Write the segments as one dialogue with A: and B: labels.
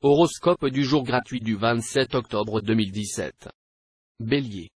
A: Horoscope du jour gratuit du 27 octobre 2017. Bélier.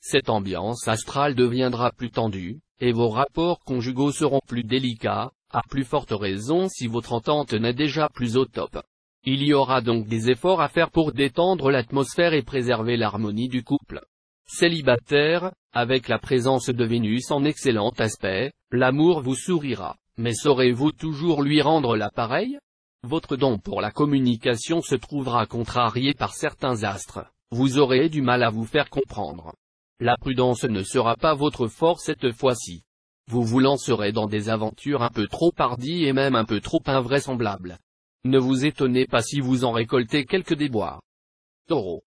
A: Cette ambiance astrale deviendra plus tendue, et vos rapports conjugaux seront plus délicats, à plus forte raison si votre entente n'est déjà plus au top. Il y aura donc des efforts à faire pour détendre l'atmosphère et préserver l'harmonie du couple. Célibataire, avec la présence de Vénus en excellent aspect, l'amour vous sourira, mais saurez-vous toujours lui rendre l'appareil ? Votre don pour la communication se trouvera contrarié par certains astres, vous aurez du mal à vous faire comprendre. La prudence ne sera pas votre force cette fois-ci. Vous vous lancerez dans des aventures un peu trop hardies et même un peu trop invraisemblables. Ne vous étonnez pas si vous en récoltez quelques déboires. Taureau.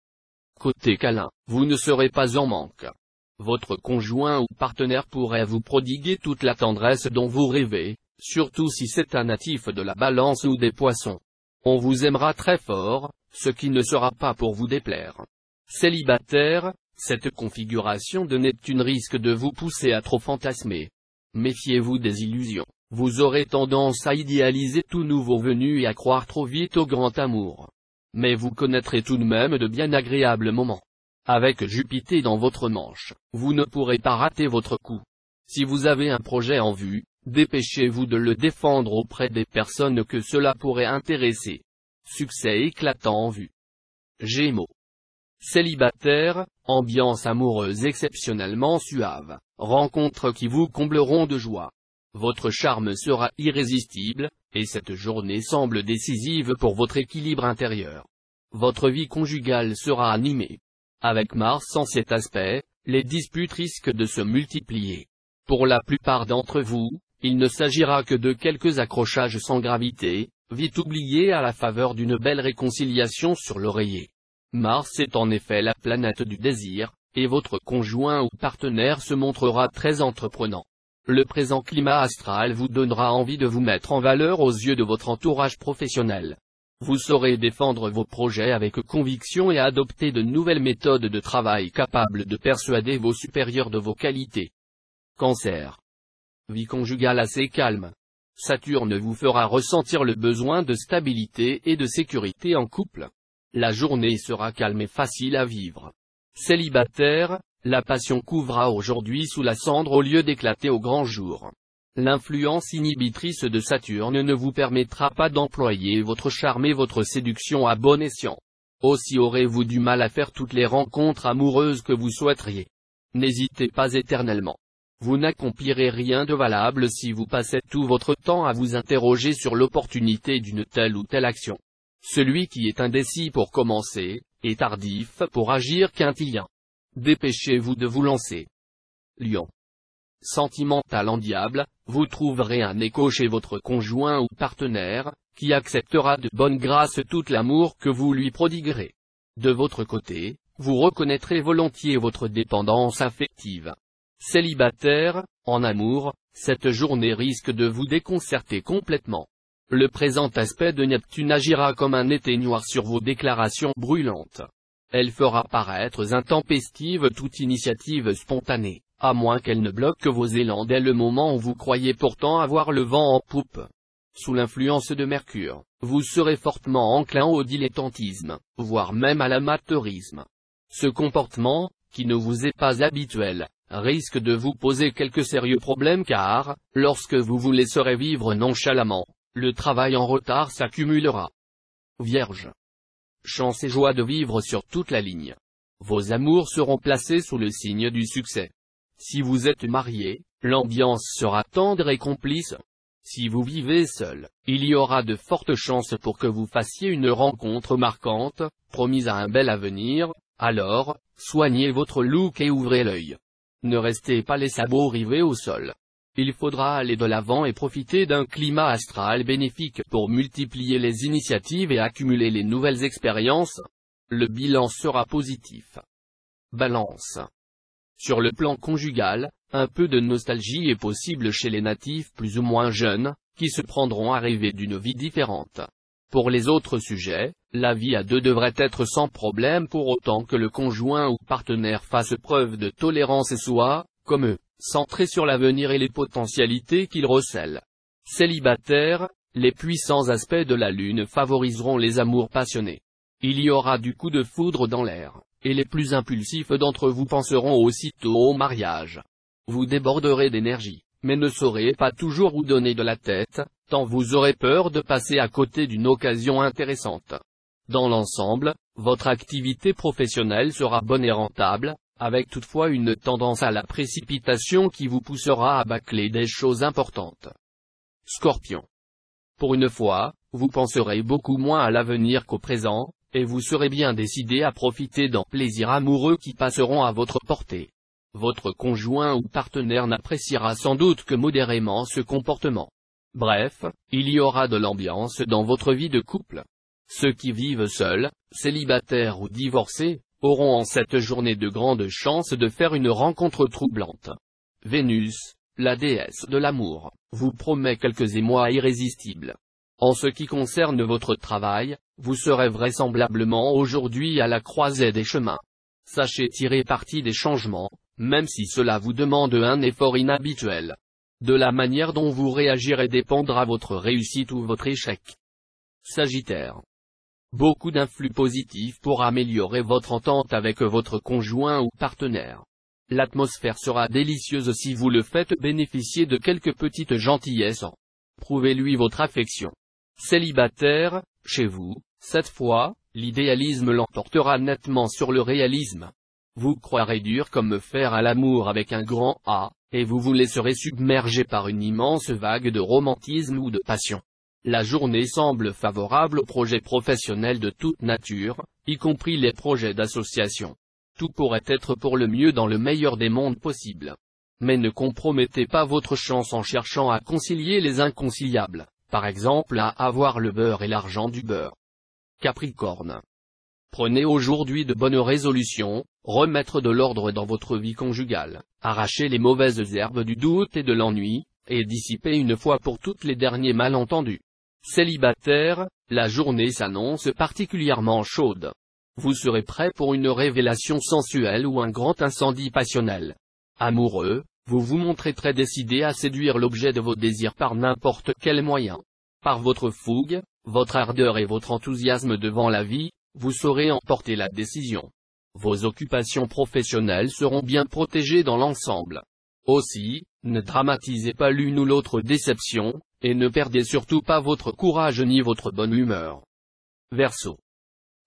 A: Côté câlin, vous ne serez pas en manque. Votre conjoint ou partenaire pourrait vous prodiguer toute la tendresse dont vous rêvez, surtout si c'est un natif de la Balance ou des Poissons. On vous aimera très fort, ce qui ne sera pas pour vous déplaire. Célibataire, cette configuration de Neptune risque de vous pousser à trop fantasmer. Méfiez-vous des illusions, vous aurez tendance à idéaliser tout nouveau venu et à croire trop vite au grand amour. Mais vous connaîtrez tout de même de bien agréables moments. Avec Jupiter dans votre manche, vous ne pourrez pas rater votre coup. Si vous avez un projet en vue, dépêchez-vous de le défendre auprès des personnes que cela pourrait intéresser. Succès éclatant en vue. Gémeaux. Célibataire, ambiance amoureuse exceptionnellement suave, rencontres qui vous combleront de joie. Votre charme sera irrésistible, et cette journée semble décisive pour votre équilibre intérieur. Votre vie conjugale sera animée. Avec Mars en cet aspect, les disputes risquent de se multiplier. Pour la plupart d'entre vous, il ne s'agira que de quelques accrochages sans gravité, vite oubliés à la faveur d'une belle réconciliation sur l'oreiller. Mars est en effet la planète du désir, et votre conjoint ou partenaire se montrera très entreprenant. Le présent climat astral vous donnera envie de vous mettre en valeur aux yeux de votre entourage professionnel. Vous saurez défendre vos projets avec conviction et adopter de nouvelles méthodes de travail capables de persuader vos supérieurs de vos qualités. Cancer. Vie conjugale assez calme. Saturne vous fera ressentir le besoin de stabilité et de sécurité en couple. La journée sera calme et facile à vivre. Célibataire, la passion couvra aujourd'hui sous la cendre au lieu d'éclater au grand jour. L'influence inhibitrice de Saturne ne vous permettra pas d'employer votre charme et votre séduction à bon escient. Aussi aurez-vous du mal à faire toutes les rencontres amoureuses que vous souhaiteriez. N'hésitez pas éternellement. Vous n'accomplirez rien de valable si vous passez tout votre temps à vous interroger sur l'opportunité d'une telle ou telle action. Celui qui est indécis pour commencer, est tardif pour agir quintilien. Dépêchez-vous de vous lancer. Lion. Sentimental en diable, vous trouverez un écho chez votre conjoint ou partenaire, qui acceptera de bonne grâce tout l'amour que vous lui prodiguerez. De votre côté, vous reconnaîtrez volontiers votre dépendance affective. Célibataire, en amour, cette journée risque de vous déconcerter complètement. Le présent aspect de Neptune agira comme un éteignoir sur vos déclarations brûlantes. Elle fera paraître intempestive toute initiative spontanée, à moins qu'elle ne bloque vos élans dès le moment où vous croyez pourtant avoir le vent en poupe. Sous l'influence de Mercure, vous serez fortement enclin au dilettantisme, voire même à l'amateurisme. Ce comportement, qui ne vous est pas habituel, risque de vous poser quelques sérieux problèmes car, lorsque vous vous laisserez vivre nonchalamment, le travail en retard s'accumulera. Vierge. Chance et joie de vivre sur toute la ligne. Vos amours seront placés sous le signe du succès. Si vous êtes marié, l'ambiance sera tendre et complice. Si vous vivez seul, il y aura de fortes chances pour que vous fassiez une rencontre marquante, promise à un bel avenir. Alors, soignez votre look et ouvrez l'œil. Ne restez pas les sabots rivés au sol. Il faudra aller de l'avant et profiter d'un climat astral bénéfique pour multiplier les initiatives et accumuler les nouvelles expériences. Le bilan sera positif. Balance. Sur le plan conjugal, un peu de nostalgie est possible chez les natifs plus ou moins jeunes, qui se prendront à rêver d'une vie différente. Pour les autres sujets, la vie à deux devrait être sans problème pour autant que le conjoint ou partenaire fasse preuve de tolérance et soit, comme eux, centré sur l'avenir et les potentialités qu'il recèle. Célibataire, les puissants aspects de la Lune favoriseront les amours passionnés. Il y aura du coup de foudre dans l'air, et les plus impulsifs d'entre vous penseront aussitôt au mariage. Vous déborderez d'énergie, mais ne saurez pas toujours où donner de la tête, tant vous aurez peur de passer à côté d'une occasion intéressante. Dans l'ensemble, votre activité professionnelle sera bonne et rentable, avec toutefois une tendance à la précipitation qui vous poussera à bâcler des choses importantes. Scorpion. Pour une fois, vous penserez beaucoup moins à l'avenir qu'au présent, et vous serez bien décidé à profiter d'un plaisir amoureux qui passeront à votre portée. Votre conjoint ou partenaire n'appréciera sans doute que modérément ce comportement. Bref, il y aura de l'ambiance dans votre vie de couple. Ceux qui vivent seuls, célibataires ou divorcés, auront en cette journée de grandes chances de faire une rencontre troublante. Vénus, la déesse de l'amour, vous promet quelques émois irrésistibles. En ce qui concerne votre travail, vous serez vraisemblablement aujourd'hui à la croisée des chemins. Sachez tirer parti des changements, même si cela vous demande un effort inhabituel. De la manière dont vous réagirez dépendra votre réussite ou votre échec. Sagittaire. Beaucoup d'influx positifs pour améliorer votre entente avec votre conjoint ou partenaire. L'atmosphère sera délicieuse si vous le faites bénéficier de quelques petites gentillesses. Prouvez-lui votre affection. Célibataire, chez vous, cette fois, l'idéalisme l'emportera nettement sur le réalisme. Vous croirez dur comme fer à l'amour avec un grand A, et vous vous laisserez submerger par une immense vague de romantisme ou de passion. La journée semble favorable aux projets professionnels de toute nature, y compris les projets d'association. Tout pourrait être pour le mieux dans le meilleur des mondes possibles. Mais ne compromettez pas votre chance en cherchant à concilier les inconciliables, par exemple à avoir le beurre et l'argent du beurre. Capricorne. Prenez aujourd'hui de bonnes résolutions, remettre de l'ordre dans votre vie conjugale, arracher les mauvaises herbes du doute et de l'ennui, et dissiper une fois pour toutes les derniers malentendus. Célibataire, la journée s'annonce particulièrement chaude. Vous serez prêt pour une révélation sensuelle ou un grand incendie passionnel. Amoureux, vous vous montrez très décidé à séduire l'objet de vos désirs par n'importe quel moyen. Par votre fougue, votre ardeur et votre enthousiasme devant la vie, vous saurez emporter la décision. Vos occupations professionnelles seront bien protégées dans l'ensemble. Aussi, ne dramatisez pas l'une ou l'autre déception, et ne perdez surtout pas votre courage ni votre bonne humeur. Verseau.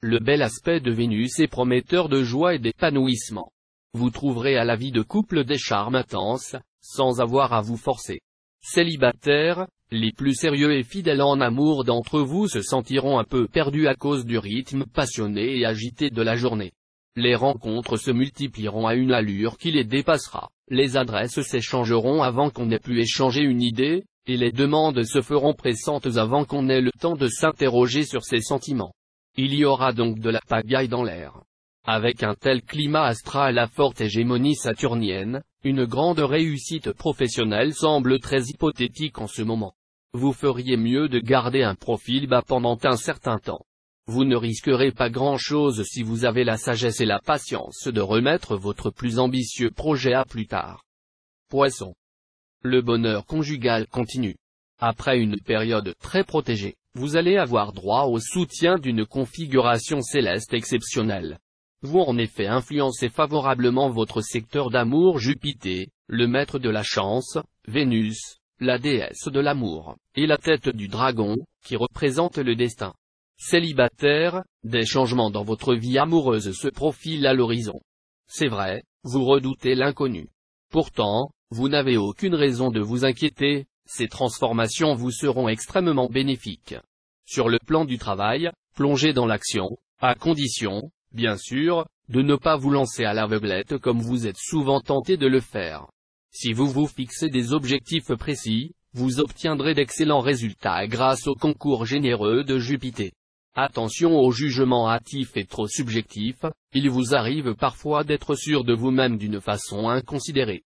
A: Le bel aspect de Vénus est prometteur de joie et d'épanouissement. Vous trouverez à la vie de couple des charmes intenses, sans avoir à vous forcer. Célibataire, les plus sérieux et fidèles en amour d'entre vous se sentiront un peu perdus à cause du rythme passionné et agité de la journée. Les rencontres se multiplieront à une allure qui les dépassera, les adresses s'échangeront avant qu'on ait pu échanger une idée, et les demandes se feront pressantes avant qu'on ait le temps de s'interroger sur ses sentiments. Il y aura donc de la pagaille dans l'air. Avec un tel climat astral à forte hégémonie saturnienne, une grande réussite professionnelle semble très hypothétique en ce moment. Vous feriez mieux de garder un profil bas pendant un certain temps. Vous ne risquerez pas grand-chose si vous avez la sagesse et la patience de remettre votre plus ambitieux projet à plus tard. Poisson. Le bonheur conjugal continue. Après une période très protégée, vous allez avoir droit au soutien d'une configuration céleste exceptionnelle. Vous en effet influencez favorablement votre secteur d'amour Jupiter, le maître de la chance, Vénus, la déesse de l'amour, et la tête du dragon, qui représente le destin. Célibataire, des changements dans votre vie amoureuse se profilent à l'horizon. C'est vrai, vous redoutez l'inconnu. Pourtant, vous n'avez aucune raison de vous inquiéter, ces transformations vous seront extrêmement bénéfiques. Sur le plan du travail, plongez dans l'action, à condition, bien sûr, de ne pas vous lancer à l'aveuglette comme vous êtes souvent tenté de le faire. Si vous vous fixez des objectifs précis, vous obtiendrez d'excellents résultats grâce au concours généreux de Jupiter. Attention aux jugements hâtifs et trop subjectifs, il vous arrive parfois d'être sûr de vous-même d'une façon inconsidérée.